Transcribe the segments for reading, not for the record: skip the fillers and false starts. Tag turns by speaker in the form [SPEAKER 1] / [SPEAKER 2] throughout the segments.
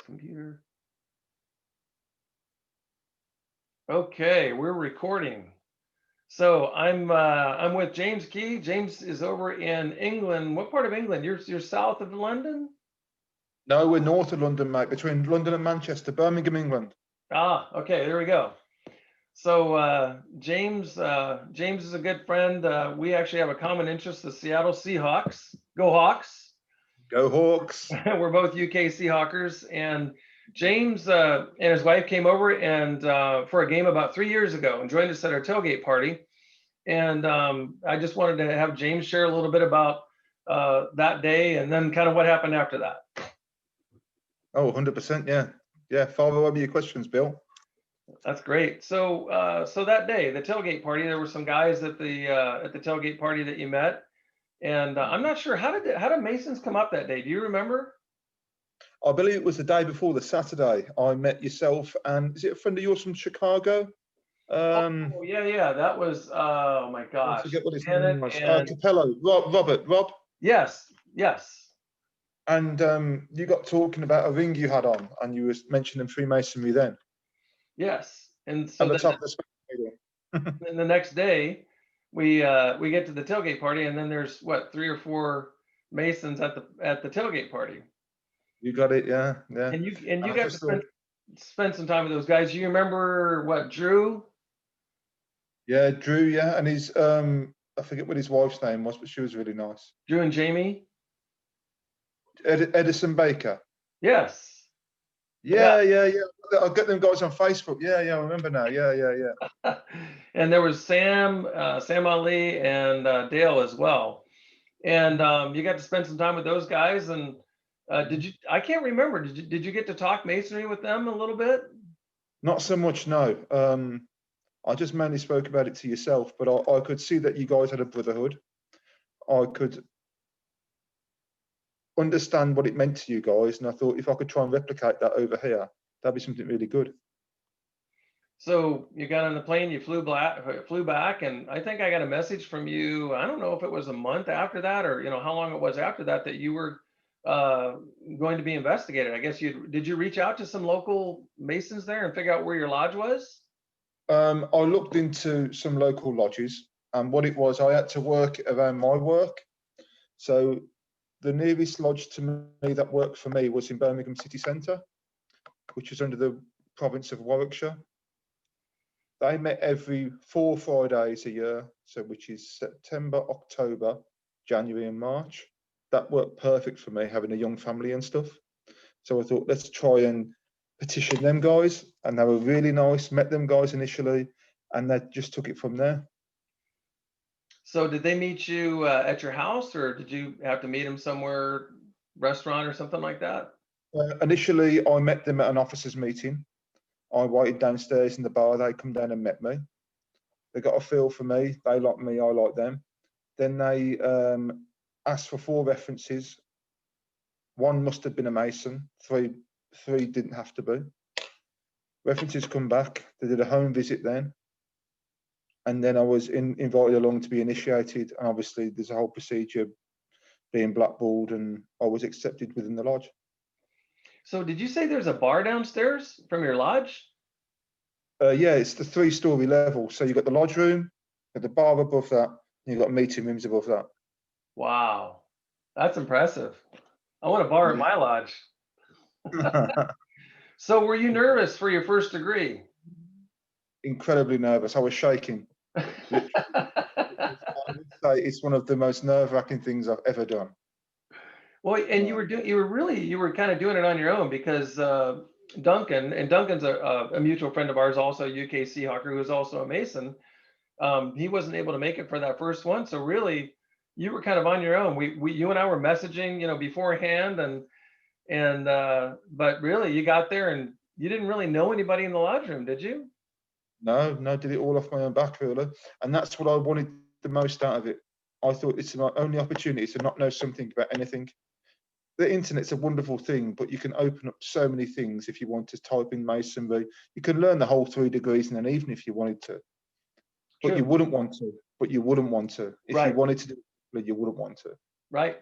[SPEAKER 1] computer. Okay, we're recording. So I'm with James Key. James is over in England. What part of England? You're south of London?
[SPEAKER 2] No, we're north of London, mate, between London and Manchester, Birmingham, England.
[SPEAKER 1] Ah, okay, there we go. So James is a good friend. We actually have a common interest, the Seattle Seahawks. Go Hawks.
[SPEAKER 2] Go Hawks.
[SPEAKER 1] We're both UK Seahawkers, and James and his wife came over and for a game about 3 years ago and joined us at our tailgate party. And I just wanted to have James share a little bit about that day and then kind of what happened after that.
[SPEAKER 2] Oh, 100%, yeah. Yeah, fire away with your questions, Bill.
[SPEAKER 1] That's great. So so that day, the tailgate party, there were some guys at the tailgate party that you met. And I'm not sure, how did Masons come up that day? Do you remember?
[SPEAKER 2] I believe it was the day before the Saturday. I met yourself and is it a friend of yours from Chicago?
[SPEAKER 1] Oh yeah, that was oh my
[SPEAKER 2] I
[SPEAKER 1] gosh,
[SPEAKER 2] forget what his
[SPEAKER 1] Janet
[SPEAKER 2] name was.
[SPEAKER 1] and
[SPEAKER 2] Capello, Rob.
[SPEAKER 1] yes.
[SPEAKER 2] And you got talking about a ring you had on, and you was mentioning Freemasonry then.
[SPEAKER 1] Yes, and so
[SPEAKER 2] At the
[SPEAKER 1] then,
[SPEAKER 2] top of the spectrum.
[SPEAKER 1] then the next day we get to the tailgate party, and then there's what, 3 or 4 Masons at the tailgate party.
[SPEAKER 2] You got it, yeah.
[SPEAKER 1] And you
[SPEAKER 2] I
[SPEAKER 1] got to
[SPEAKER 2] just thought,
[SPEAKER 1] spend some time with those guys. You remember what, Drew?
[SPEAKER 2] yeah, Drew, yeah, and his I forget what his wife's name was, but she was really nice.
[SPEAKER 1] Drew and Jamie?
[SPEAKER 2] Edison Baker.
[SPEAKER 1] Yes.
[SPEAKER 2] Yeah. I'll get them guys on Facebook. Yeah, I remember now. Yeah.
[SPEAKER 1] And there was Sam Ali, and Dale as well. And you got to spend some time with those guys. And did you? I can't remember. Did you get to talk masonry with them a little bit?
[SPEAKER 2] Not so much, no. I just mainly spoke about it to yourself, but I could see that you guys had a brotherhood. I could understand what it meant to you guys, and I thought if I could try and replicate that over here, that'd be something really good.
[SPEAKER 1] So you got on the plane, you flew back, and I think I got a message from you. I don't know if it was a month after that, or how long it was after that, that you were going to be investigated. I guess did you reach out to some local Masons there and figure out where your lodge was?
[SPEAKER 2] I looked into some local lodges, and what it was, I had to work around my work. So the nearest lodge to me that worked for me was in Birmingham City Centre, which is under the province of Warwickshire. They met every 4 Fridays a year, so which is September, October, January and March. That worked perfect for me, having a young family and stuff. So I thought, let's try and petition them guys, and they were really nice. Met them guys initially, and they just took it from there.
[SPEAKER 1] So did they meet you at your house, or did you have to meet them somewhere, restaurant or something like that?
[SPEAKER 2] Initially, I met them at an officers' meeting. I waited downstairs in the bar. They come down and met me. They got a feel for me. They like me. I like them. Then they asked for 4 references. 1 must have been a Mason. 3 didn't have to be. References come back. They did a home visit then. And then I was invited along to be initiated. And obviously, there's a whole procedure, being blackballed, and I was accepted within the lodge.
[SPEAKER 1] So did you say there's a bar downstairs from your lodge?
[SPEAKER 2] Yeah, it's the 3-story level. So you've got the lodge room, you've got the bar above that, and you've got meeting rooms above that.
[SPEAKER 1] Wow, that's impressive. I want a bar at my lodge. So were you nervous for your first degree?
[SPEAKER 2] Incredibly nervous. I was shaking. I would say it's one of the most nerve-wracking things I've ever done.
[SPEAKER 1] Well, and you were kind of doing it on your own, because Duncan's a mutual friend of ours, also a UK Seahawker, who's also a Mason. He wasn't able to make it for that first one, so really you were kind of on your own. You and I were messaging, beforehand, and but really you got there and you didn't really know anybody in the lodge room, did you?
[SPEAKER 2] No, did it all off my own back, really. And that's what I wanted the most out of it. I thought it's my only opportunity to not know something about anything. The internet's a wonderful thing, but you can open up so many things if you want to type in Masonry. You can learn the whole 3 degrees in an evening if you wanted to. But you wouldn't want to. If
[SPEAKER 1] Right.
[SPEAKER 2] you wanted to do it, you wouldn't want to.
[SPEAKER 1] Right.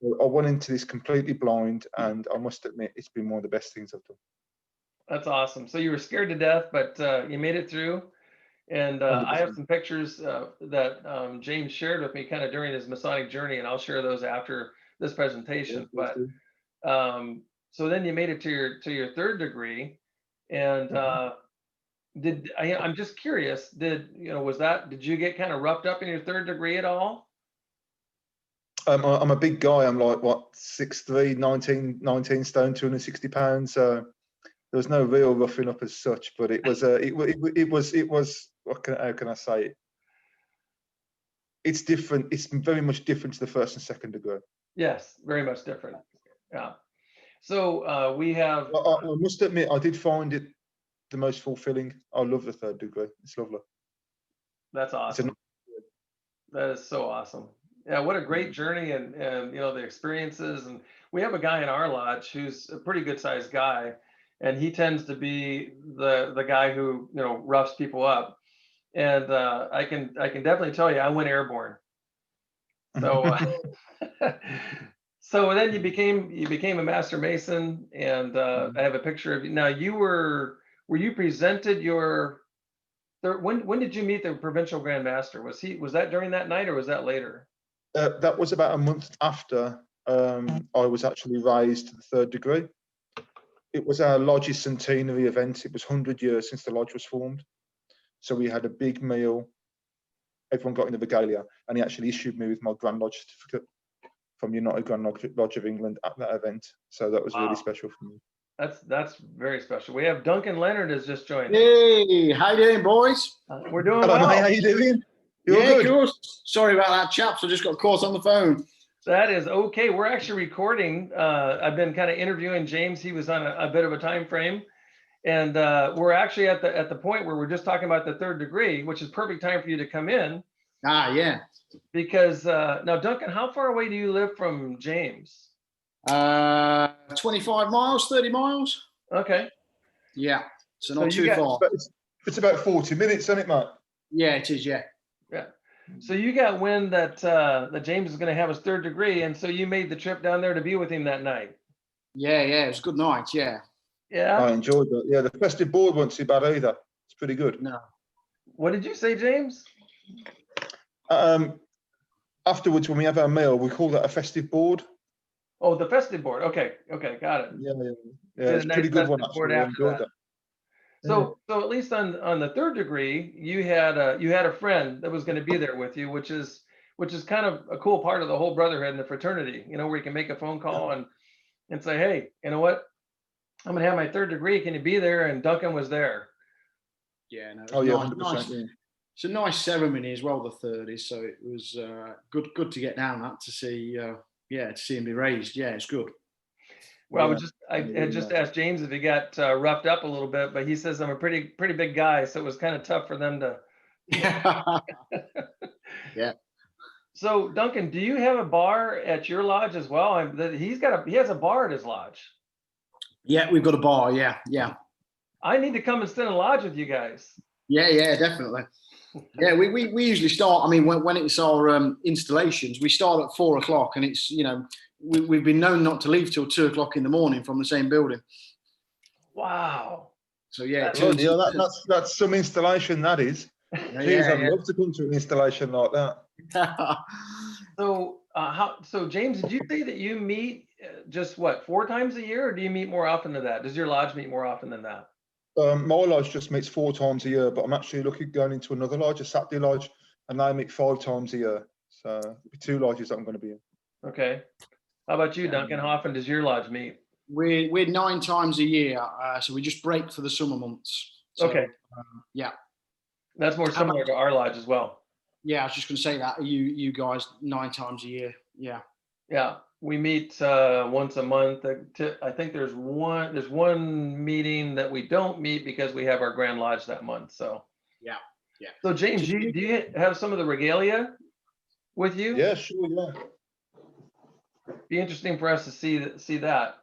[SPEAKER 2] I went into this completely blind, and I must admit, it's been one of the best things I've done.
[SPEAKER 1] That's awesome. So you were scared to death, but you made it through. And I have
[SPEAKER 2] 100%.
[SPEAKER 1] some pictures that James shared with me kind of during his Masonic journey, and I'll share those after this
[SPEAKER 2] Yeah,
[SPEAKER 1] presentation.
[SPEAKER 2] please
[SPEAKER 1] But
[SPEAKER 2] do.
[SPEAKER 1] so then you made it to your third degree, and
[SPEAKER 2] Mhm.
[SPEAKER 1] I'm just curious, did you get kind of roughed up in your third degree at all?
[SPEAKER 2] I'm a big guy. I'm like, what, 6'3", 19 stone, 260 pounds. So there was no real roughing up as such, but it was how can I say it? It's different. It's very much different to the first and second degree.
[SPEAKER 1] Yes, very much different. Yeah. So we have
[SPEAKER 2] I must admit, I did find it the most fulfilling. I love the third degree. It's lovely.
[SPEAKER 1] that's
[SPEAKER 2] It's a
[SPEAKER 1] awesome. That is so awesome. Yeah, what a great journey and the experiences. And we have a guy in our lodge who's a pretty good sized guy, and he tends to be the guy who roughs people up. And I can definitely tell you I went airborne. So so then you became a master mason, and I have a picture of you. Now were you presented your when did you meet the provincial grand master? Was that during that night or was that later?
[SPEAKER 2] That was about a month after I was actually raised to the third degree. It was our lodge's centenary event. It was 100 years since the lodge was formed. So we had a big meal. Everyone got in the regalia, and he actually issued me with my Grand Lodge certificate from United Grand Lodge of England at that event. So that was really
[SPEAKER 1] Wow.
[SPEAKER 2] special for me.
[SPEAKER 1] That's very special. We have Duncan Leonard has just joined us.
[SPEAKER 3] Hey, how you doing, boys?
[SPEAKER 1] We're doing
[SPEAKER 2] Hello, mate.
[SPEAKER 1] well.
[SPEAKER 2] How you doing? You're
[SPEAKER 3] Yeah,
[SPEAKER 2] good.
[SPEAKER 3] cool. Sorry about that, chaps. I just got caught on the phone.
[SPEAKER 1] That is okay. We're actually recording. I've been kind of interviewing James. He was on a bit of a time frame, and we're actually at the point where we're just talking about the third degree, which is perfect time for you to come in
[SPEAKER 3] Ah, yeah.
[SPEAKER 1] because now, Duncan, how far away do you live from James?
[SPEAKER 3] 25 miles, 30 miles.
[SPEAKER 1] Okay.
[SPEAKER 3] Yeah, so
[SPEAKER 1] So
[SPEAKER 3] not
[SPEAKER 1] you
[SPEAKER 3] too
[SPEAKER 1] got
[SPEAKER 3] far.
[SPEAKER 2] It's about 40 minutes, isn't it, mate?
[SPEAKER 3] Yeah, it is. Yeah.
[SPEAKER 1] Yeah. So you got wind that James is going to have his third degree, and so you made the trip down there to be with him that night.
[SPEAKER 3] Yeah, yeah. It was a good night. Yeah.
[SPEAKER 1] Yeah.
[SPEAKER 2] I enjoyed that. Yeah, the festive board wasn't too bad either. It's pretty good.
[SPEAKER 3] No.
[SPEAKER 1] What did you say, James?
[SPEAKER 2] Afterwards, when we have our meal, we call that a festive board.
[SPEAKER 1] Oh, the festive board. Okay. Okay. Got it.
[SPEAKER 2] Yeah,
[SPEAKER 1] Did a
[SPEAKER 2] it's a
[SPEAKER 1] nice
[SPEAKER 2] pretty good one
[SPEAKER 1] festive board
[SPEAKER 2] actually. I
[SPEAKER 1] after
[SPEAKER 2] enjoyed
[SPEAKER 1] that.
[SPEAKER 2] that.
[SPEAKER 1] So at least on the third degree, you had a friend that was going to be there with you, which is kind of a cool part of the whole brotherhood and the fraternity. Where you can make a phone call and say, hey, you know what? I'm going to have my third degree. Can you be there? And Duncan was there.
[SPEAKER 3] Yeah, no. It
[SPEAKER 2] Oh
[SPEAKER 3] was
[SPEAKER 2] yeah,
[SPEAKER 3] nice.
[SPEAKER 2] 100%.
[SPEAKER 3] Nice.
[SPEAKER 2] Yeah.
[SPEAKER 3] It's a nice ceremony as well. The third is, so it was good to get down that to see. To see him be raised. Yeah, it's good.
[SPEAKER 1] Well,
[SPEAKER 2] Yeah.
[SPEAKER 1] I had just asked James if he got roughed up a little bit, but he says I'm a pretty big guy, so it was kind of tough for them to.
[SPEAKER 3] Yeah.
[SPEAKER 1] So Duncan, do you have a bar at your lodge as well? He has a bar at his lodge.
[SPEAKER 3] Yeah, we've got a bar. Yeah, yeah.
[SPEAKER 1] I need to come and sit in a lodge with you guys.
[SPEAKER 3] Yeah, yeah, definitely. Yeah, we usually start. I mean, when it's our installations, we start at 4 o'clock, and it's we've been known not to leave till 2 o'clock in the morning from the same building.
[SPEAKER 1] Wow.
[SPEAKER 3] So yeah, it
[SPEAKER 2] Bloody
[SPEAKER 3] turns
[SPEAKER 2] hell, that's some installation. That is. Jeez, I'd
[SPEAKER 3] yeah,
[SPEAKER 2] love to come to an installation like that.
[SPEAKER 3] yeah.
[SPEAKER 1] So James, did you say that you meet just 4 times a year, or do you meet more often than that? Does your lodge meet more often than that?
[SPEAKER 2] My lodge just meets 4 times a year, but I'm actually looking going into another lodge, a Saturday lodge, and they meet 5 times a year. So it'll be 2 lodges that I'm going to be in.
[SPEAKER 1] Okay. How about you, Duncan? How often does your lodge meet?
[SPEAKER 3] We're 9 times a year, so we just break for the summer months. So,
[SPEAKER 1] Okay.
[SPEAKER 3] Yeah.
[SPEAKER 1] That's more similar to our lodge as well.
[SPEAKER 3] Yeah, I was just going to say that you guys 9 times a year. Yeah.
[SPEAKER 1] Yeah, we meet once a month. I think there's one meeting that we don't meet because we have our Grand Lodge that month. So
[SPEAKER 3] Yeah. Yeah.
[SPEAKER 1] So James, do you have some of the regalia with you?
[SPEAKER 2] Yeah, sure, yeah.
[SPEAKER 1] Be interesting for us to see that.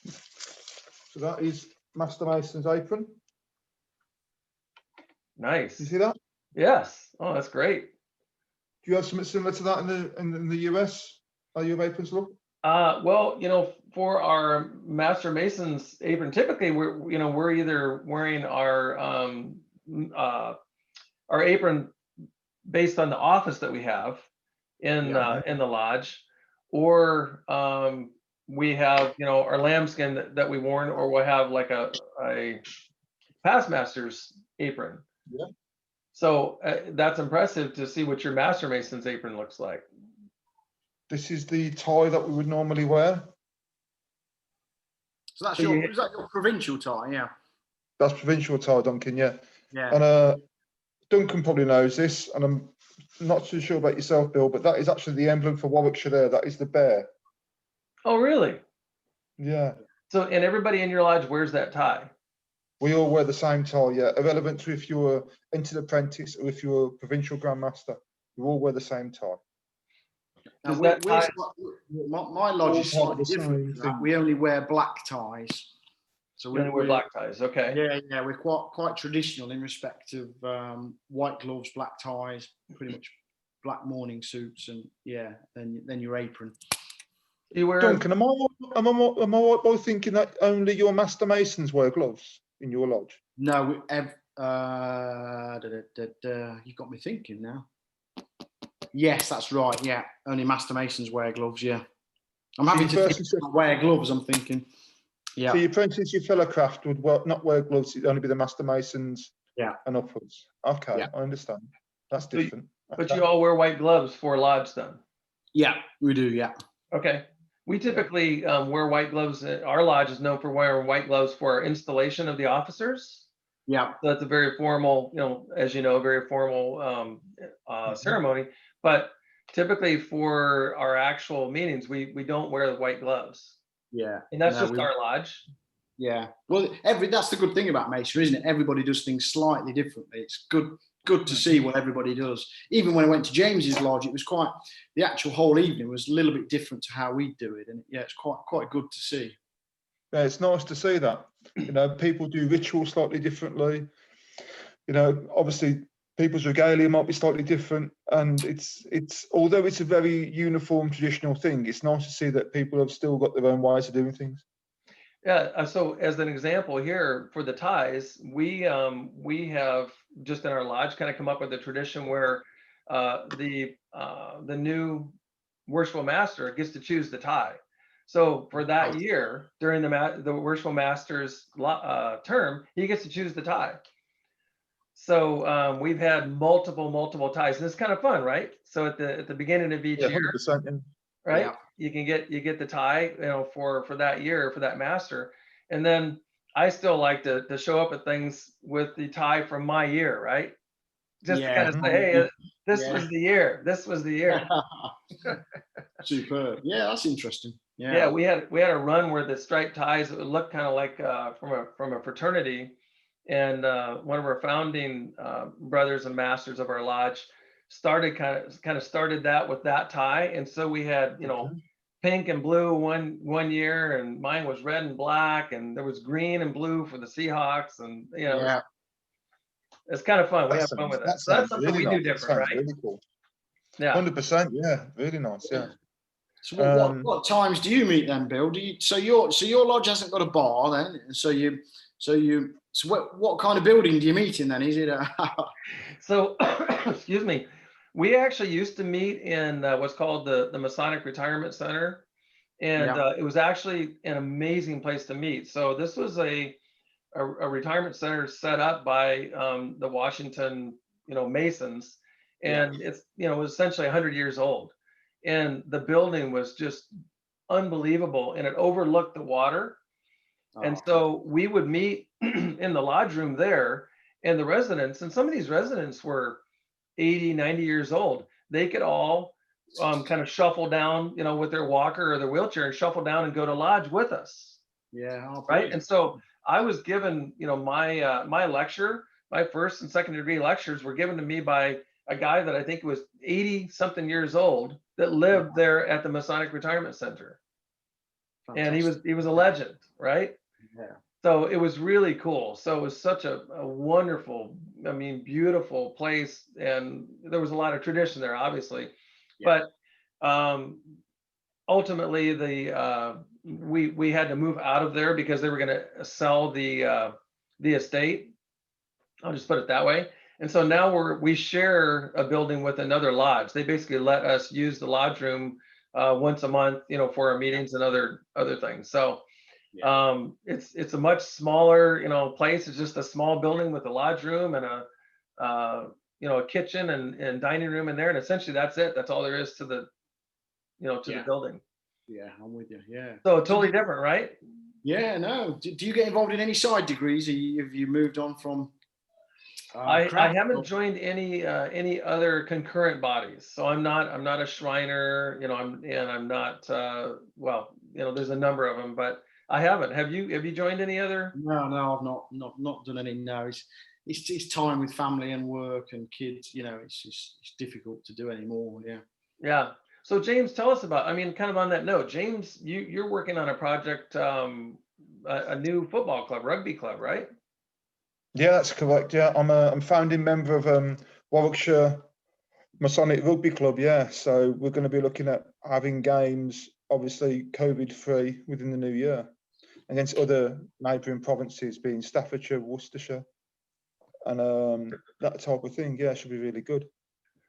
[SPEAKER 2] So that is Master Mason's apron.
[SPEAKER 1] Nice.
[SPEAKER 2] You see that?
[SPEAKER 1] Yes. Oh, that's great.
[SPEAKER 2] Do you have something similar to that in the US? How your aprons look?
[SPEAKER 1] Well, for our Master Masons apron, typically we're either wearing our apron based on the office that we have in the lodge, or we have our lambskin that we worn, or we'll have like a past master's apron.
[SPEAKER 2] Yeah.
[SPEAKER 1] So that's impressive to see what your Master Mason's apron looks like.
[SPEAKER 2] This is the tie that we would normally wear.
[SPEAKER 3] So that's
[SPEAKER 1] So
[SPEAKER 3] is that your provincial tie? Yeah.
[SPEAKER 2] That's provincial tie, Duncan. Yeah.
[SPEAKER 3] Yeah.
[SPEAKER 2] And Duncan probably knows this, and I'm not too sure about yourself, Bill, but that is actually the emblem for Warwickshire there. That is the bear.
[SPEAKER 1] Oh, really?
[SPEAKER 2] Yeah.
[SPEAKER 1] So, and everybody in your lodge wears that tie?
[SPEAKER 2] We all wear the same tie, yeah. Irrelevant to if you're entered apprentice or if you're a provincial grandmaster, you all wear the same tie.
[SPEAKER 3] Now,
[SPEAKER 1] Does that tie-
[SPEAKER 3] my lodge is
[SPEAKER 2] all part
[SPEAKER 3] slightly
[SPEAKER 2] of the
[SPEAKER 3] different.
[SPEAKER 2] same
[SPEAKER 3] to that.
[SPEAKER 2] thing.
[SPEAKER 3] We only wear black ties. So
[SPEAKER 1] You only wear black ties, okay.
[SPEAKER 3] Yeah, we're quite traditional in respect of white gloves, black ties, pretty much black morning suits, and then your apron.
[SPEAKER 1] You wear
[SPEAKER 2] Duncan, am I right by thinking that only your Master Masons wear gloves in your lodge?
[SPEAKER 3] No, you got me thinking now. Yes, that's right. Yeah, only Master Masons wear gloves. Yeah, I'm having to wear gloves. I'm thinking. Yeah.
[SPEAKER 2] So your apprentice, your fellow craft would not wear gloves. It'd only be the Master Masons.
[SPEAKER 3] Yeah.
[SPEAKER 2] And upwards. Okay,
[SPEAKER 3] Yeah.
[SPEAKER 2] I understand. That's different.
[SPEAKER 1] But you all wear white gloves for lodge then?
[SPEAKER 3] Yeah, we do. Yeah.
[SPEAKER 1] Okay. We typically wear white gloves. Our lodge is known for wearing white gloves for our installation of the officers.
[SPEAKER 3] Yeah.
[SPEAKER 1] So that's a very formal, as you know, very formal ceremony. But typically for our actual meetings, we don't wear the white gloves.
[SPEAKER 3] Yeah.
[SPEAKER 1] And that's just our lodge.
[SPEAKER 3] Yeah. Well, that's the good thing about Masonry, isn't it? Everybody does things slightly differently. It's good to see what everybody does. Even when I went to James's lodge, it was the actual whole evening was a little bit different to how we do it. And it's quite good to see.
[SPEAKER 2] Yeah, it's nice to see that. People do rituals slightly differently. Obviously people's regalia might be slightly different, and it's although it's a very uniform traditional thing, it's nice to see that people have still got their own ways of doing things.
[SPEAKER 1] Yeah. So as an example here for the ties, we have just in our lodge kind of come up with a tradition where the new worshipful master gets to choose the tie. So for that year, during the worshipful master's term, he gets to choose the tie. So we've had multiple ties, and it's kind of fun, right? So at the beginning of each year,
[SPEAKER 2] 100%,
[SPEAKER 1] right?
[SPEAKER 3] Yeah.
[SPEAKER 1] You get the tie, for that year, for that master. And then I still like to show up at things with the tie from my year, right? Just to kind of say, hey, this was the year. This was the year.
[SPEAKER 3] Superb. Yeah, that's interesting.
[SPEAKER 1] Yeah, we had a run where the striped ties would look kind of like from a fraternity, and one of our founding brothers and masters of our lodge started kind of started that with that tie, and so we had pink and blue one year, and mine was red and black, and there was green and blue for the Seahawks, and it's kind of fun. We have fun with that. So that's something we do different, right?
[SPEAKER 2] Really cool.
[SPEAKER 1] Yeah,
[SPEAKER 2] 100%. Yeah, really nice. Yeah.
[SPEAKER 3] So what times do you meet then, Bill? So your lodge hasn't got a bar then? So what kind of building do you meet in then? Is it
[SPEAKER 1] So, excuse me, we actually used to meet in what's called the Masonic Retirement Center, and it was actually an amazing place to meet. So this was a retirement center set up by the Washington, Masons, and it's it was essentially 100 years old, and the building was just unbelievable, and it overlooked the water. And so we would meet in the lodge room there, and the residents, and some of these residents were 80, 90 years old. They could all kind of shuffle down, with their walker or their wheelchair, and shuffle down and go to lodge with us.
[SPEAKER 3] Yeah.
[SPEAKER 1] Right. And so I was given, my lecture, my first and second degree lectures were given to me by a guy that I think was 80 something years old that lived there at the Masonic Retirement Center. Fantastic. And he was a legend, right?
[SPEAKER 3] Yeah.
[SPEAKER 1] So it was really cool. So it was such a wonderful, I mean, beautiful place, and there was a lot of tradition there, obviously.
[SPEAKER 3] Yeah.
[SPEAKER 1] But um, ultimately, we had to move out of there because they were going to sell the estate. I'll just put it that way. And so now we share a building with another lodge. They basically let us use the lodge room once a month, for our meetings and other things. So
[SPEAKER 3] Yeah.
[SPEAKER 1] it's a much smaller, place. It's just a small building with a lodge room and a kitchen and dining room in there. And essentially that's it. That's all there is to the
[SPEAKER 3] Yeah.
[SPEAKER 1] building.
[SPEAKER 3] Yeah, I'm with you. Yeah.
[SPEAKER 1] So totally different, right?
[SPEAKER 3] Yeah, no. Do you get involved in any side degrees? Have you moved on from
[SPEAKER 1] I
[SPEAKER 3] craft?
[SPEAKER 1] haven't joined any other concurrent bodies. So I'm not a Shriner, I'm not well, there's a number of them, but I haven't. Have you joined any other?
[SPEAKER 3] No, I've not done any. No, it's time with family and work and kids. It's difficult to do anymore. Yeah.
[SPEAKER 1] Yeah. So James, tell us about, I mean, kind of on that note, James, you're working on a project, a new football club, rugby club, right?
[SPEAKER 2] Yeah, that's correct. Yeah, I'm founding member of Warwickshire Masonic Rugby Club. Yeah, so we're going to be looking at having games, obviously COVID free, within the new year against other neighbouring provinces, being Staffordshire, Worcestershire, and that type of thing. Yeah, should be really good.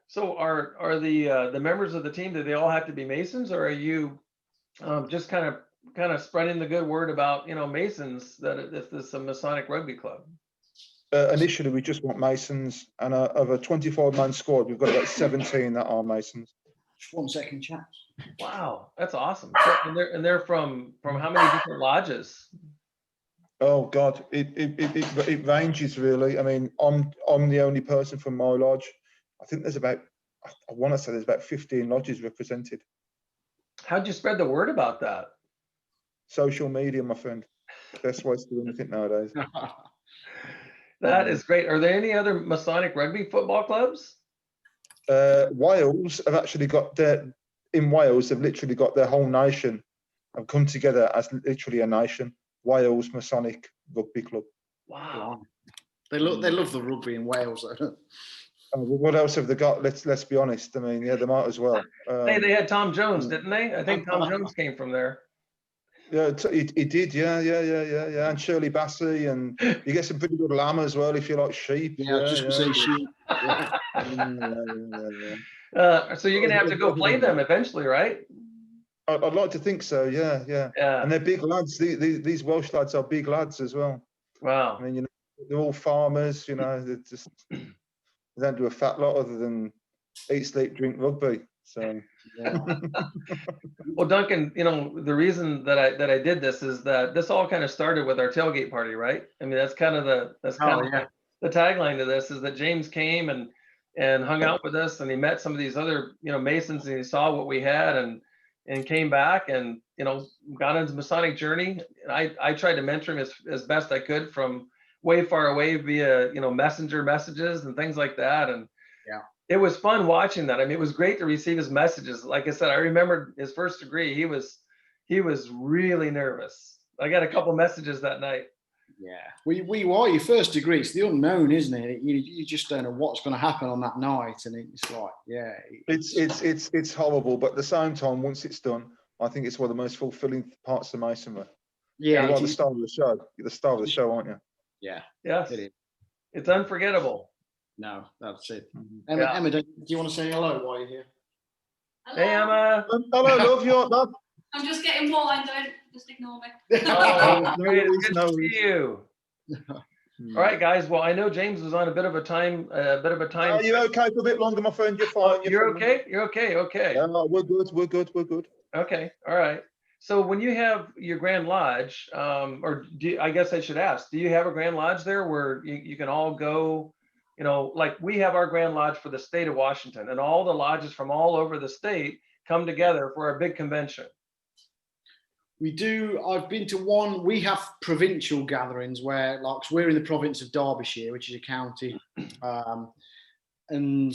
[SPEAKER 1] So are the members of the team, do they all have to be Masons, or are you just kind of spreading the good word about Masons that this is a Masonic rugby club?
[SPEAKER 2] Initially, we just want Masons, and of a 25-man squad, we've got about 17 that are Masons.
[SPEAKER 3] Just 1 second, chaps.
[SPEAKER 1] Wow, that's awesome. So, and they're from how many different lodges?
[SPEAKER 2] Oh God, it ranges really. I mean, I'm the only person from my lodge. I think there's about, I want to say there's about 15 lodges represented.
[SPEAKER 1] How'd you spread the word about that?
[SPEAKER 2] Social media, my friend. Best way to do anything nowadays.
[SPEAKER 1] That is great. Are there any other Masonic rugby football clubs?
[SPEAKER 2] Wales have actually got in Wales, they've literally got their whole nation have come together as literally a nation. Wales Masonic Rugby Club.
[SPEAKER 1] Wow.
[SPEAKER 3] They love the rugby in Wales, though.
[SPEAKER 2] What else have they got? Let's be honest. I mean, yeah, they might as well.
[SPEAKER 1] Hey, they had Tom Jones, didn't they? I think Tom Jones came from there.
[SPEAKER 2] Yeah, he did. Yeah. And Shirley Bassey, and you get some pretty good lamb as well if you like sheep.
[SPEAKER 3] Yeah, just to say sheep. Yeah.
[SPEAKER 1] So you're gonna have to go play them eventually, right?
[SPEAKER 2] I'd like to think so. Yeah. And they're big lads. These Welsh lads are big lads as well.
[SPEAKER 1] Wow.
[SPEAKER 2] I mean, they're all farmers. They're just they don't do a fat lot other than eat, sleep, drink rugby. So.
[SPEAKER 3] Yeah.
[SPEAKER 1] Well, Duncan, the reason that I did this is that this all kind of started with our tailgate party, right? I mean, that's kind of the tagline to this, is that James came and hung out with us, and he met some of these other Masons, and he saw what we had and came back and got into Masonic journey. And I tried to mentor him as best I could from way far away via messenger messages and things like that. And
[SPEAKER 3] yeah,
[SPEAKER 1] it was fun watching that. I mean, it was great to receive his messages. Like I said, I remember his first degree. He was really nervous. I got a couple messages that night.
[SPEAKER 3] Yeah, we were your first degree. It's the unknown, isn't it? You just don't know what's going to happen on that night, and it's like, yeah,
[SPEAKER 2] it's horrible. But at the same time, once it's done, I think it's one of the most fulfilling parts of Masonry.
[SPEAKER 3] Yeah,
[SPEAKER 2] you're the star of the show. You're the star of the show, aren't you?
[SPEAKER 3] Yeah.
[SPEAKER 1] Yes. It's unforgettable.
[SPEAKER 3] No, that's it.
[SPEAKER 2] Mm-hmm.
[SPEAKER 3] Emma, do you want to say hello while you're here?
[SPEAKER 1] Hello. Hey, Emma.
[SPEAKER 2] Hello, love. You're love.
[SPEAKER 4] I'm just getting wine. Don't just ignore me.
[SPEAKER 1] Oh, great. It's good to see you. All right, guys. Well, I know James was on a bit of a time.
[SPEAKER 2] Are you okay for a bit longer, my friend? You're fine.
[SPEAKER 1] You're okay. You're okay. Okay.
[SPEAKER 2] Yeah, no, we're good.
[SPEAKER 1] Okay. All right. So when you have your Grand Lodge, I guess I should ask, do you have a Grand Lodge there where you can all go? Like we have our Grand Lodge for the state of Washington, and all the lodges from all over the state come together for a big convention.
[SPEAKER 3] We do. I've been to one. We have provincial gatherings where, like, we're in the province of Derbyshire, which is a county, and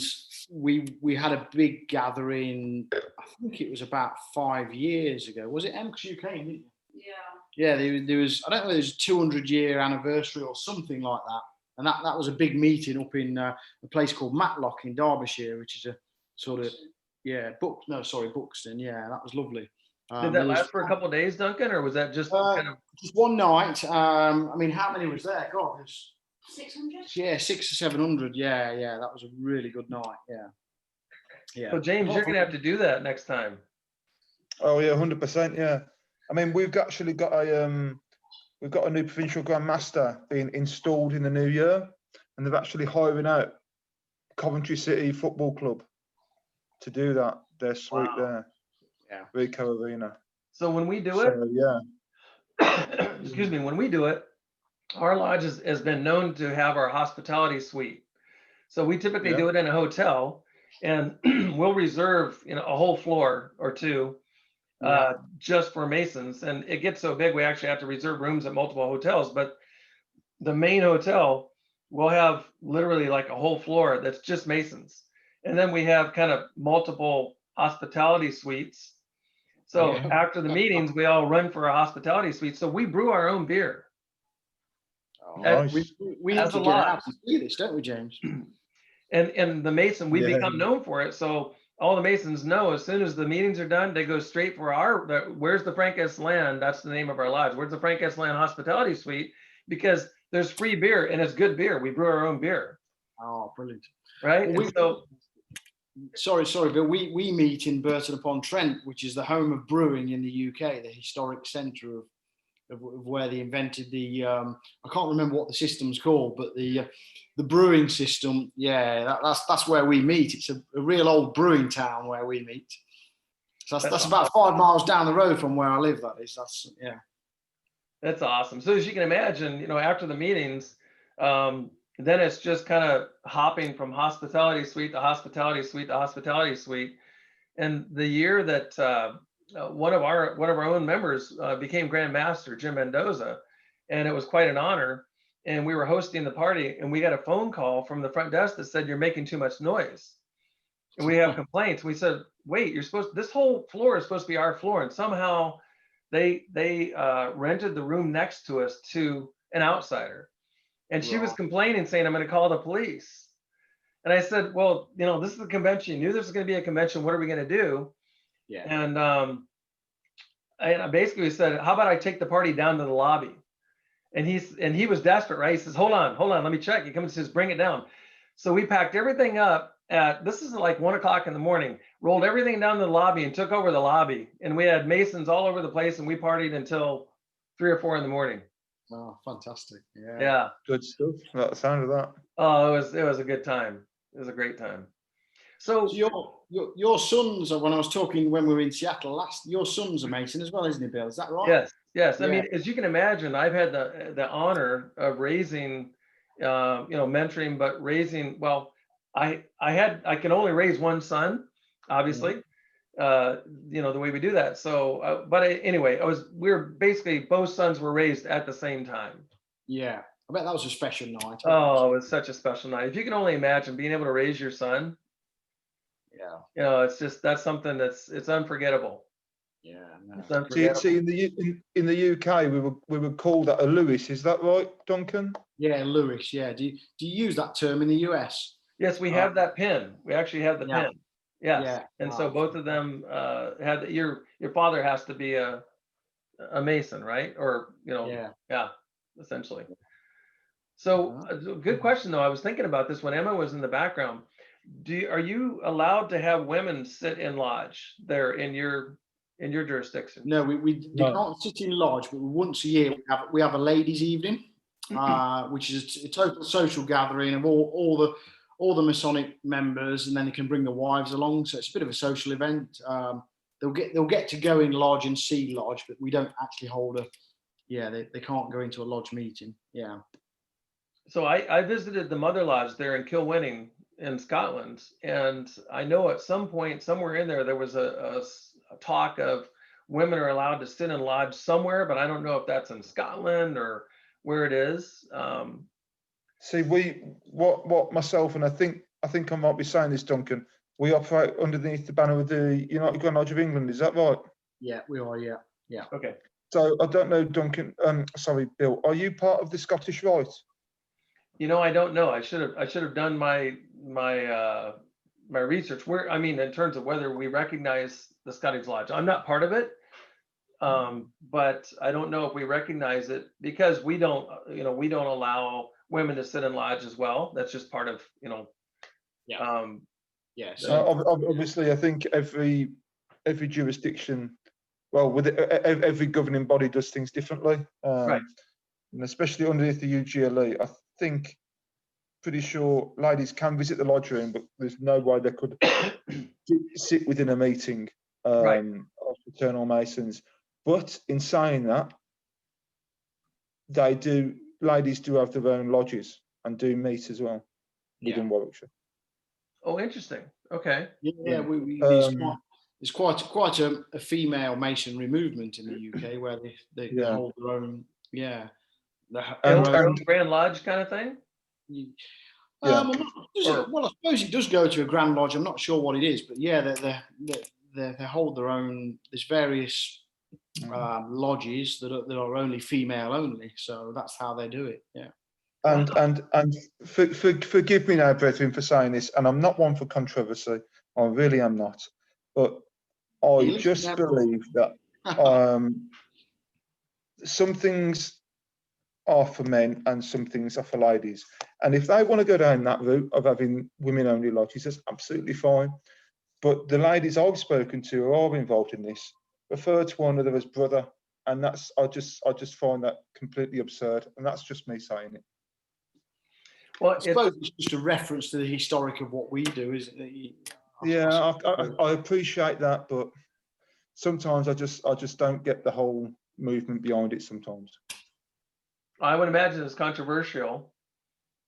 [SPEAKER 3] we had a big gathering. I think it was about 5 years ago. Was it, Em? Because you came, didn't you? Yeah, there was, I don't know, there's a 200-year anniversary or something like that. And that was a big meeting up in a place called Matlock in Derbyshire, which is a sort of, Buxton. Yeah, that was lovely.
[SPEAKER 1] Did that last for a couple of days, Duncan, or was that just kind of?
[SPEAKER 3] Just one night. I mean, how many was there? God, there's
[SPEAKER 4] 600.
[SPEAKER 3] yeah, 600 or 700. Yeah, that was a really good night. Yeah.
[SPEAKER 1] So James, you're gonna have to do that next time.
[SPEAKER 2] Oh yeah, 100%. Yeah, I mean, we've actually got a new provincial Grand Master being installed in the new year, and they've actually hiring out Coventry City Football Club to do that. Their suite there, Rico Arena.
[SPEAKER 1] So when we do it, excuse me, when we do it, our lodge has been known to have our hospitality suite. So we typically do it in a hotel, and we'll reserve a whole floor or two just for Masons. And it gets so big, we actually have to reserve rooms at multiple hotels. But the main hotel will have literally like a whole floor that's just Masons. And then we have kind of multiple hospitality suites. So after the meetings, we all run for a hospitality suite. So we brew our own beer.
[SPEAKER 3] Oh, nice. We need to get out and see this, don't we, James?
[SPEAKER 1] And the Mason, we become known for it. So all the Masons know as soon as the meetings are done, they go straight for where's the Frank S. Land? That's the name of our lodge. Where's the Frank S. Land Hospitality Suite? Because there's free beer and it's good beer. We brew our own beer.
[SPEAKER 3] Oh, brilliant.
[SPEAKER 1] Right.
[SPEAKER 3] Well, sorry, Bill. We meet in Burton upon Trent, which is the home of brewing in the UK, the historic centre of where they invented the I can't remember what the system's called, but the brewing system. Yeah, that's where we meet. It's a real old brewing town where we meet. So that's about 5 miles down the road from where I live. That is.
[SPEAKER 1] That's awesome. So as you can imagine, after the meetings, then it's just kind of hopping from hospitality suite to hospitality suite to hospitality suite. And the year that one of our own members became Grand Master, Jim Mendoza, and it was quite an honor. And we were hosting the party, and we got a phone call from the front desk that said, "You're making too much noise." And we have complaints. We said, "Wait, this whole floor is supposed to be our floor." And somehow they rented the room next to us to an outsider. And she was complaining, saying, "I'm going to call the police." And I said, "Well, this is a convention. You knew this was going to be a convention. What are we going to do?" Yeah. And I basically said, "How about I take the party down to the lobby?" And he was desperate, right? He says, hold on, let me check. He comes and says, "Bring it down." So we packed everything up this is like 1 o'clock in the morning, rolled everything down to the lobby and took over the lobby. And we had Masons all over the place, and we partied until 3 or 4 in the morning.
[SPEAKER 3] Oh, fantastic.
[SPEAKER 1] Yeah.
[SPEAKER 2] Good stuff. That sound of that.
[SPEAKER 1] Oh, it was a good time. It was a great time. So
[SPEAKER 3] your sons, when I was talking when we were in Seattle last, your son's a Mason as well, isn't he, Bill? Is that right?
[SPEAKER 1] Yes.
[SPEAKER 3] Yeah.
[SPEAKER 1] I mean, as you can imagine, I've had the honor of raising, mentoring, but raising, well, I can only raise one son, obviously, the way we do that. So, anyway, both sons were raised at the same time.
[SPEAKER 3] Yeah. I bet that was a special night.
[SPEAKER 1] Oh, it was such a special night. If you can only imagine being able to raise your son. Yeah. That's something it's unforgettable.
[SPEAKER 3] Yeah.
[SPEAKER 1] No.
[SPEAKER 2] See, in the UK, we would call that a Lewis. Is that right, Duncan?
[SPEAKER 3] Yeah, Lewis. Yeah. Do you use that term in the US?
[SPEAKER 1] Yes, we have that pin. We actually have the pin. Yes.
[SPEAKER 3] Yeah.
[SPEAKER 1] And so both of them had your father has to be a Mason, right? Or essentially. So good question though. I was thinking about this when Emma was in the background. Are you allowed to have women sit in lodge there in your jurisdiction?
[SPEAKER 3] No, we can't sit in lodge, but once a year we have a ladies' evening, which is a total social gathering of all the Masonic members, and then they can bring the wives along. So it's a bit of a social event. They'll get to go in lodge and see lodge, but we don't actually hold they can't go into a lodge meeting. Yeah. So
[SPEAKER 1] I visited the Mother Lodge there in Kilwinning in Scotland, and I know at some point somewhere in there was a talk of women are allowed to sit in lodge somewhere, but I don't know if that's in Scotland or where it is.
[SPEAKER 2] See, what myself, and I think I might be saying this, Duncan, we operate underneath the banner of the United Grand Lodge of England. Is that right?
[SPEAKER 3] Yeah, we are. Yeah.
[SPEAKER 1] Okay.
[SPEAKER 2] So I don't know, Duncan. Sorry, Bill. Are you part of the Scottish Rite?
[SPEAKER 1] I don't know. I should have done my research. I mean, in terms of whether we recognize the Scottish Lodge, I'm not part of it. But I don't know if we recognize it because we don't allow women to sit in lodge as well. That's just part of,
[SPEAKER 3] Yeah. Yes.
[SPEAKER 2] Obviously, I think every jurisdiction, well, with every governing body does things differently.
[SPEAKER 1] Right.
[SPEAKER 2] And especially underneath the UGLE, I think, pretty sure ladies can visit the lodge room, but there's no way they could sit within a meeting
[SPEAKER 1] Right.
[SPEAKER 2] of fraternal Masons. But in saying that, ladies do have their own lodges and do meet as well within Warwickshire.
[SPEAKER 1] Oh, interesting. Okay.
[SPEAKER 3] Yeah, there's quite a female masonry movement in the UK where they hold their own,
[SPEAKER 1] Their own Grand Lodge kind of thing?
[SPEAKER 3] Well, I suppose it does go to a Grand Lodge. I'm not sure what it is, but yeah, they hold their own. There's various lodges that are only female only, so that's how they do it. Yeah.
[SPEAKER 2] And forgive me now, brethren, for saying this, and I'm not one for controversy. I really am not, but I just believe that some things are for men and some things are for ladies. And if they want to go down that route of having women-only lodges, that's absolutely fine. But the ladies I've spoken to who are involved in this refer to one another as brother, and that's I just find that completely absurd, and that's just me saying it.
[SPEAKER 3] Well, I suppose it's just a reference to the historic of what we do, isn't it?
[SPEAKER 2] Yeah, I appreciate that, but sometimes I just don't get the whole movement behind it. Sometimes
[SPEAKER 1] I would imagine it's controversial,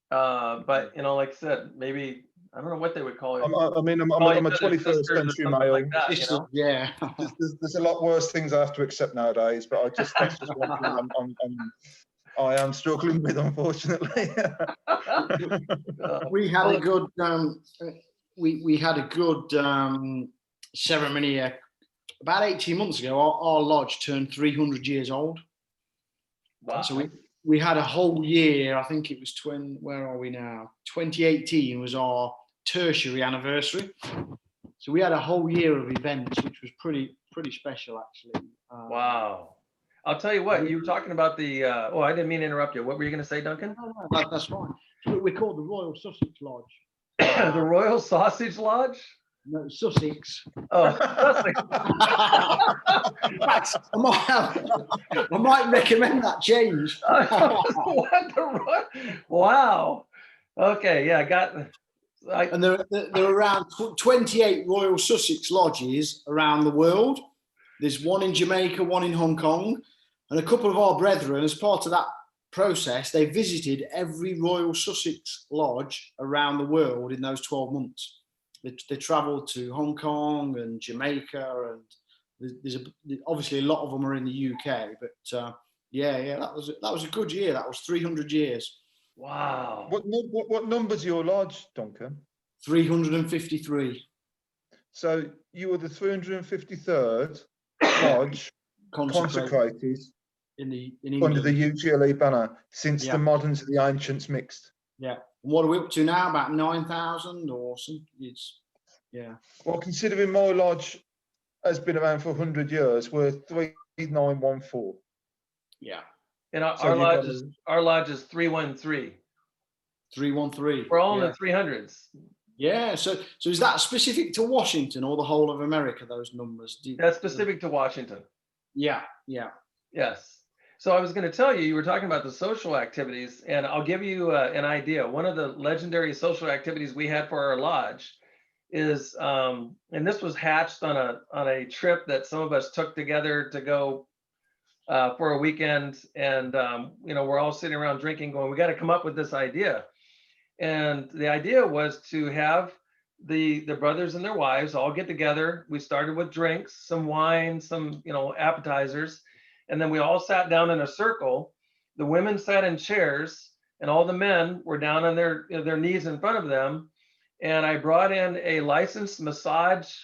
[SPEAKER 1] but like I said, maybe I don't know what they would call it.
[SPEAKER 2] I'm a 21st century male.
[SPEAKER 1] Like that,
[SPEAKER 3] Yeah,
[SPEAKER 2] there's a lot worse things I have to accept nowadays, but that's just one thing I am struggling with, unfortunately.
[SPEAKER 3] We had a good we had a good ceremony about 18 months ago. Our lodge turned 300 years old.
[SPEAKER 1] Wow.
[SPEAKER 3] So we had a whole year. I think it was where are we now? 2018 was our tertiary anniversary. So we had a whole year of events, which was pretty special, actually.
[SPEAKER 1] Wow. I'll tell you what, you were talking about the, I didn't mean to interrupt you. What were you going to say, Duncan?
[SPEAKER 3] No, that's fine. We're called the Royal Sussex Lodge.
[SPEAKER 1] The Royal Sausage Lodge?
[SPEAKER 3] No, Sussex.
[SPEAKER 1] Oh, Sussex.
[SPEAKER 3] In fact, I might recommend that change.
[SPEAKER 1] Wow. Okay, yeah,
[SPEAKER 3] and there are around 28 Royal Sussex Lodges around the world. There's one in Jamaica, one in Hong Kong, and a couple of our brethren, as part of that process, they visited every Royal Sussex Lodge around the world in those 12 months. They travelled to Hong Kong and Jamaica, and there's obviously a lot of them are in the UK. But that was a good year. That was 300 years.
[SPEAKER 1] Wow.
[SPEAKER 2] What number's your lodge, Duncan?
[SPEAKER 3] 353.
[SPEAKER 2] So you were the 353rd lodge consecrated under the UGLE banner since the moderns and the ancients mixed.
[SPEAKER 3] Yeah. And what are we up to now? About 9,000 or something?
[SPEAKER 2] Well, considering my lodge has been around for 100 years, we're 3914.
[SPEAKER 3] Yeah.
[SPEAKER 1] And our lodge is 313.
[SPEAKER 3] 313.
[SPEAKER 1] We're all in the 300s.
[SPEAKER 3] Yeah. So is that specific to Washington or the whole of America? Those numbers?
[SPEAKER 1] That's specific to Washington.
[SPEAKER 3] Yeah.
[SPEAKER 1] Yes. So I was going to tell you, you were talking about the social activities, and I'll give you an idea. One of the legendary social activities we had for our lodge is, and this was hatched on a trip that some of us took together to go for a weekend, and we're all sitting around drinking, going, we got to come up with this idea. And the idea was to have the brothers and their wives all get together. We started with drinks, some wine, some appetizers. And then we all sat down in a circle. The women sat in chairs, and all the men were down on their knees in front of them. And I brought in a licensed massage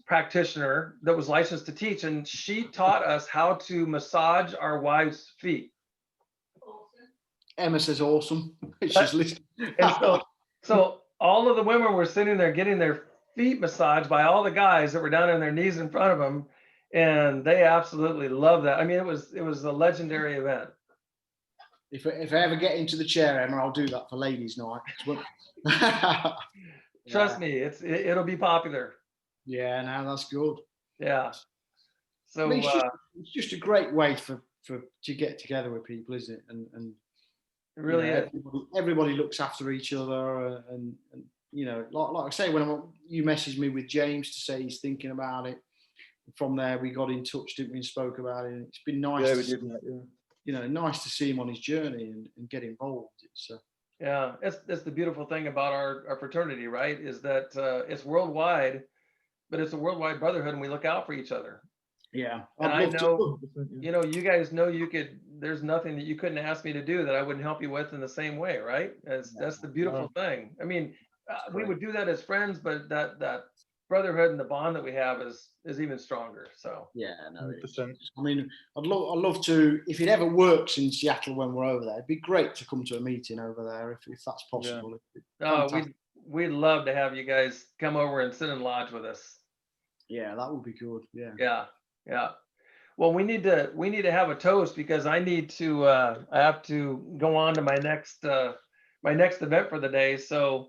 [SPEAKER 1] practitioner that was licensed to teach, and she taught us how to massage our wives' feet.
[SPEAKER 3] Emma says awesome. She's listening.
[SPEAKER 1] And so all of the women were sitting there getting their feet massaged by all the guys that were down on their knees in front of them, and they absolutely loved that. I mean, it was a legendary event.
[SPEAKER 3] If I ever get into the chair, Emma, I'll do that for ladies' night.
[SPEAKER 1] Trust me, it'll be popular.
[SPEAKER 3] Yeah, no, that's good.
[SPEAKER 1] Yeah. So
[SPEAKER 3] I mean, it's just a great way to get together with people, isn't it? And
[SPEAKER 1] it really is.
[SPEAKER 3] Everybody looks after each other, and you know, like I say, when you messaged me with James to say he's thinking about it. From there, we got in touch, didn't we? And spoke about it. And it's been nice.
[SPEAKER 2] Yeah, we did that. Yeah.
[SPEAKER 3] You know, nice to see him on his journey and get involved. It's
[SPEAKER 1] yeah, that's the beautiful thing about our fraternity, right? Is that it's worldwide, but it's a worldwide brotherhood, and we look out for each other.
[SPEAKER 3] Yeah,
[SPEAKER 1] and I know, you know, you guys know there's nothing that you couldn't ask me to do that I wouldn't help you with in the same way, right? That's the beautiful thing. I mean, we would do that as friends, but that brotherhood and the bond that we have is even stronger. So
[SPEAKER 3] yeah, no,
[SPEAKER 2] 100%.
[SPEAKER 3] I mean, I'd love to, if it ever works in Seattle when we're over there, it'd be great to come to a meeting over there if that's possible.
[SPEAKER 1] Yeah. We'd love to have you guys come over and sit and lodge with us.
[SPEAKER 3] Yeah, that would be good.
[SPEAKER 1] Yeah. Well, we need to have a toast, because I have to go on to my next event for the day. So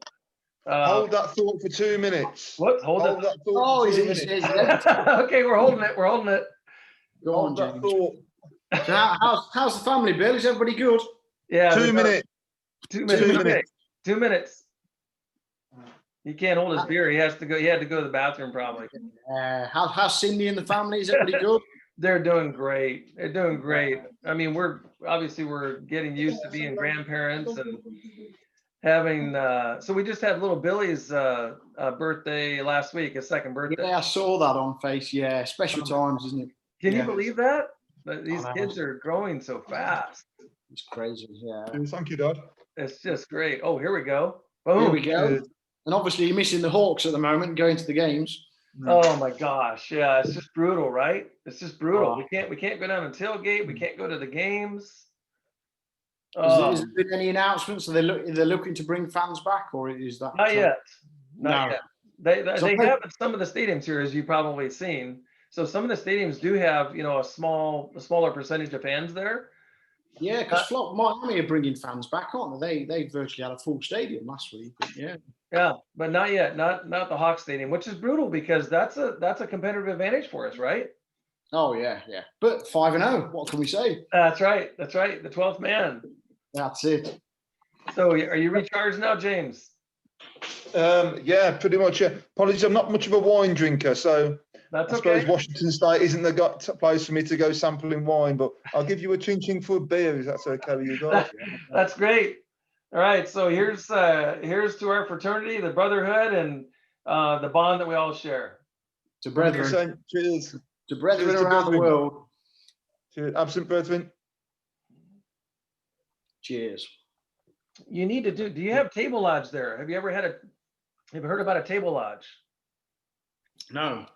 [SPEAKER 2] Hold that thought for 2 minutes.
[SPEAKER 1] What? Hold it.
[SPEAKER 2] that thought for 2 minutes.
[SPEAKER 1] Okay, we're holding it.
[SPEAKER 3] Go on,
[SPEAKER 2] Hold that
[SPEAKER 3] James.
[SPEAKER 2] thought.
[SPEAKER 3] So how's the family, Bill? Is everybody good?
[SPEAKER 1] Yeah.
[SPEAKER 2] 2 minutes.
[SPEAKER 1] 2 minutes. 2 minutes. He can't hold his beer. He had to go to the bathroom probably.
[SPEAKER 3] How's Cindy and the family? Is everybody good?
[SPEAKER 1] They're doing great. I mean, we're getting used to being grandparents and having so we just had little Billy's birthday last week, his second birthday.
[SPEAKER 3] Yeah, I saw that on Face. Yeah, special times, isn't it?
[SPEAKER 1] Can you believe that? These kids are growing so fast.
[SPEAKER 3] It's crazy. Yeah.
[SPEAKER 2] Thank you, Dad.
[SPEAKER 1] It's just great. Oh, here we go. Boom.
[SPEAKER 3] Here we go. And obviously you're missing the Hawks at the moment, going to the games.
[SPEAKER 1] Oh my gosh. Yeah, it's just brutal, right? It's just brutal.
[SPEAKER 3] Oh.
[SPEAKER 1] We can't go down and tailgate. We can't go to the games.
[SPEAKER 3] Has there been any announcements? Are they looking to bring fans back, or is that
[SPEAKER 1] not yet? Not yet. They have in some of the stadiums here, as you've probably seen. So some of the stadiums do have, you know, a smaller percentage of fans there.
[SPEAKER 3] Yeah, because Miami are bringing fans back, aren't they? They virtually had a full stadium last week. Yeah.
[SPEAKER 1] Yeah, but not yet. Not the Hawks Stadium, which is brutal, because that's a competitive advantage for us, right?
[SPEAKER 3] Oh yeah. But 5-0. What can we say?
[SPEAKER 1] That's right. The 12th man.
[SPEAKER 3] That's it.
[SPEAKER 1] So are you recharged now, James?
[SPEAKER 2] Yeah, pretty much. Yeah. Apologies, I'm not much of a wine drinker, so
[SPEAKER 1] that's
[SPEAKER 2] I
[SPEAKER 1] okay.
[SPEAKER 2] suppose Washington State isn't the place for me to go sampling wine, but I'll give you a chin for a beer, if that's okay with you guys.
[SPEAKER 1] That's great. All right, so here's to our fraternity, the brotherhood, and the bond that we all share.
[SPEAKER 3] To brethren.
[SPEAKER 2] Cheers.
[SPEAKER 3] To brethren
[SPEAKER 2] Cheers to
[SPEAKER 3] around the
[SPEAKER 2] brethren.
[SPEAKER 3] world.
[SPEAKER 2] Cheers. Absent brethren.
[SPEAKER 3] Cheers.
[SPEAKER 1] You need to do you have table lodge there? Have you heard about a table lodge?
[SPEAKER 3] No.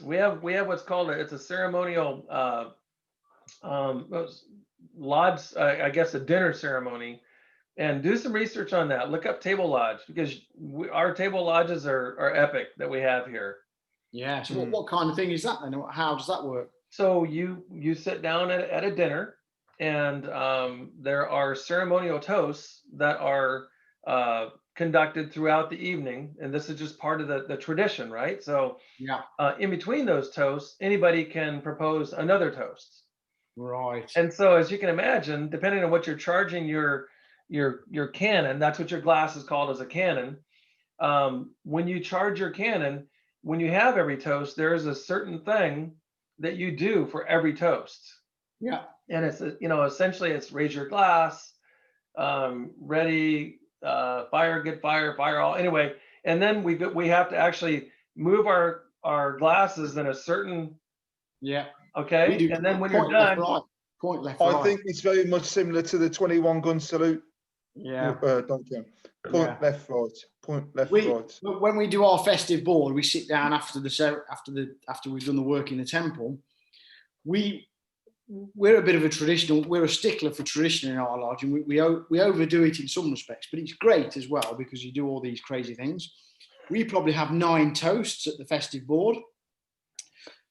[SPEAKER 1] We have what's called it's a ceremonial lodge, I guess a dinner ceremony, and do some research on that. Look up table lodge, because our table lodges are epic that we have here.
[SPEAKER 3] Yeah. So what kind of thing is that then? How does that work?
[SPEAKER 1] So you sit down at a dinner, and there are ceremonial toasts that are conducted throughout the evening, and this is just part of the tradition, right? So
[SPEAKER 3] yeah,
[SPEAKER 1] in between those toasts, anybody can propose another toast.
[SPEAKER 3] Right.
[SPEAKER 1] And so, as you can imagine, depending on what you're charging your cannon, that's what your glass is called, as a cannon. When you charge your cannon, when you have every toast, there is a certain thing that you do for every toast.
[SPEAKER 3] Yeah.
[SPEAKER 1] And it's essentially it's raise your glass, ready, fire, good fire, fire all. Anyway, and then we have to actually move our glasses in a certain.
[SPEAKER 3] Yeah.
[SPEAKER 1] Okay. And then when you're done,
[SPEAKER 3] point left,
[SPEAKER 2] I think it's very much similar to the 21 gun salute.
[SPEAKER 3] Yeah.
[SPEAKER 2] Duncan. Point
[SPEAKER 3] Yeah.
[SPEAKER 2] left, right. Point left,
[SPEAKER 3] We,
[SPEAKER 2] right.
[SPEAKER 3] when we do our festive board, we sit down after we've done the work in the temple. We're a bit of a traditional. We're a stickler for tradition in our lodge, and we overdo it in some respects, but it's great as well because you do all these crazy things. We probably have 9 toasts at the festive board.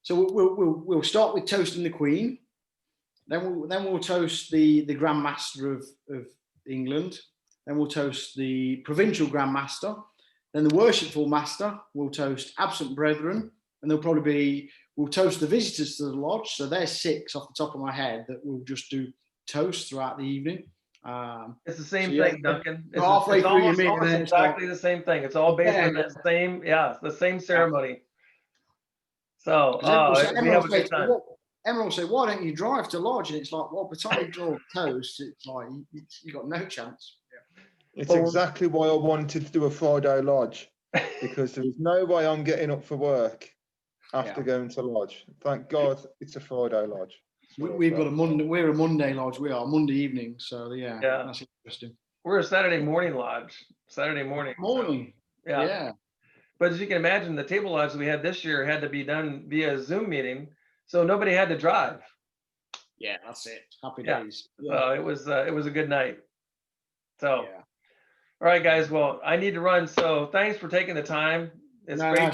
[SPEAKER 3] So we'll start with toasting the Queen. Then we'll toast the Grand Master of England. Then we'll toast the Provincial Grand Master. Then the Worshipful Master. We'll toast absent brethren, and we'll toast the visitors to the lodge. So there's 6 off the top of my head that we'll just do toast throughout the evening.
[SPEAKER 1] It's the same
[SPEAKER 3] So,
[SPEAKER 1] thing, Duncan. It's
[SPEAKER 3] halfway through your meal,
[SPEAKER 1] almost
[SPEAKER 3] then it's
[SPEAKER 1] exactly the same thing. It's all based on that same, the same ceremony. So we have a good time.
[SPEAKER 3] Emma will say, "Why don't you drive to lodge?" And it's like, well, by the time you draw toast, it's like you got no chance.
[SPEAKER 2] It's exactly why I wanted to do a Friday lodge, because there is no way I'm getting up for work after going to lodge. Thank God it's a Friday lodge.
[SPEAKER 3] We've got a Monday. We're a Monday lodge. We are Monday evening. So that's interesting.
[SPEAKER 1] We're a Saturday morning lodge. Saturday morning.
[SPEAKER 3] Morning.
[SPEAKER 1] So, yeah. But as you can imagine, the table lodge we had this year had to be done via Zoom meeting, so nobody had to drive.
[SPEAKER 3] Yeah, that's it. Happy days.
[SPEAKER 1] So it was a good night. So, all right, guys. Well, I need to run. So thanks for taking the time. It's great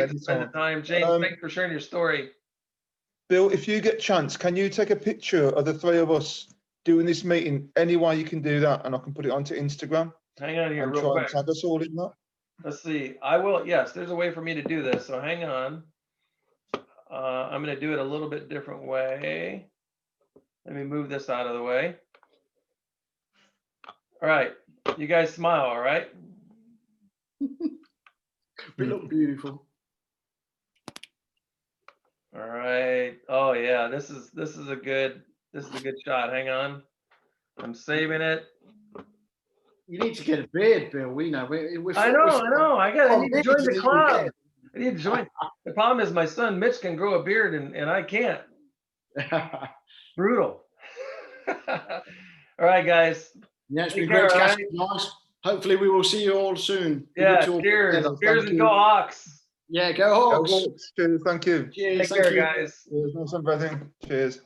[SPEAKER 1] to spend the time. James, thanks for sharing your story.
[SPEAKER 2] Bill, if you get a chance, can you take a picture of the 3 of us doing this meeting? Any way you can do that, and I can put it onto Instagram.
[SPEAKER 1] Hang on here,
[SPEAKER 2] and
[SPEAKER 1] real
[SPEAKER 2] try
[SPEAKER 1] quick.
[SPEAKER 2] and tag us all in that.
[SPEAKER 1] Let's see. I will. Yes, there's a way for me to do this. So hang on. I'm going to do it a little bit different way. Let me move this out of the way. All right. You guys smile, all right?
[SPEAKER 3] We look beautiful.
[SPEAKER 1] All right. Oh yeah, this is a good shot. Hang on. I'm saving it.
[SPEAKER 3] You need to get a beard, Bill. We know.
[SPEAKER 1] I know. I need to join the club. I need to join. The problem is my son Mitch can grow a beard and I can't. Brutal. All right, guys.
[SPEAKER 3] Yeah, it's been great to catch you guys. Hopefully we will see you all soon.
[SPEAKER 1] Yeah, cheers. Cheers and go Hawks.
[SPEAKER 3] Yeah, go Hawks.
[SPEAKER 2] Cheers, thank you.
[SPEAKER 3] Cheers,
[SPEAKER 1] Take care, guys.
[SPEAKER 2] Cheers, nice and breathing. Cheers.